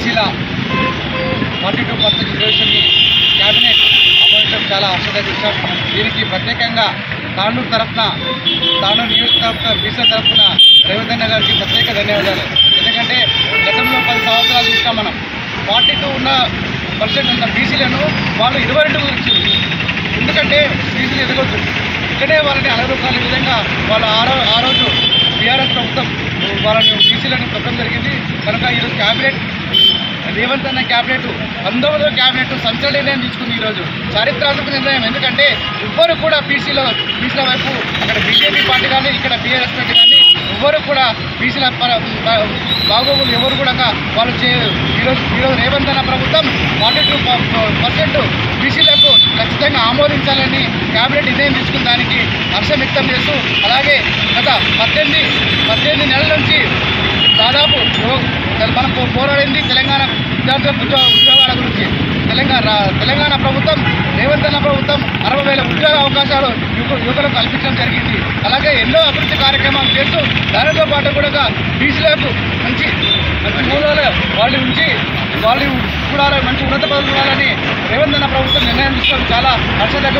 బీసీల 42% రిజర్వేషన్ని క్యాబినెట్ ఆమోదించడం చాలా హర్షదగ్గ విషయం. దీనికి ప్రత్యేకంగా తాండూరు నియోజకవర్గ బీసీల తరఫున రేవంత్ అన్న గారికి ప్రత్యేక ధన్యవాదాలు. ఎందుకంటే గతంలో 10 సంవత్సరాలు చూసినా మనం 42% ఉన్న బీసీలను వాళ్ళు 22 వచ్చింది. ఎందుకంటే బీసీలు ఎదగొచ్చు, ఇక్కడే వాళ్ళని అలరూపాల విధంగా వాళ్ళు ఆ రోజు బీఆర్ఎస్ ప్రభుత్వం వాళ్ళని బీసీలను పెట్టడం జరిగింది. కనుక ఈరోజు క్యాబినెట్ రేవంత్ అన్న క్యాబినెట్ 19వ క్యాబినెట్ సంచలన నిర్ణయం తీసుకుంది. ఈరోజు చారిత్రాత్మక నిర్ణయం. ఎందుకంటే ఎవ్వరు కూడా బీసీల వైపు అక్కడ బీజేపీ పార్టీ కానీ ఇక్కడ బీఆర్ఎస్ పార్టీ కానీ ఎవ్వరు కూడా బీసీల బాగోగులు ఎవరు కూడా వాళ్ళు ఈరోజు రేవంత్ అన్న ప్రభుత్వం 42% బీసీలకు ఖచ్చితంగా ఆమోదించాలని క్యాబినెట్ నిర్ణయం తీసుకున్న దానికి హర్షం వ్యక్తం చేస్తూ, అలాగే గత 18 నెలల నుంచి దాదాపు మనం పోరాడింది తెలంగాణ విద్యార్థుల ఉద్యోగాల గురించి. తెలంగాణ ప్రభుత్వం రేవంత్ అన్న ప్రభుత్వం 60,000 ఉద్యోగ అవకాశాలు యువకులకు కల్పించడం జరిగింది. అలాగే ఎన్నో అభివృద్ధి కార్యక్రమాలు చేస్తూ దానితో పాటు కూడా బీసీలకు మంచి మూలాలు వాళ్ళు కూడా మంచి ఉన్నత పదవులు ఉండాలని రేవంత్ అన్న ప్రభుత్వం నిర్ణయం తీసుకోవడం చాలా హర్షదగ్గ.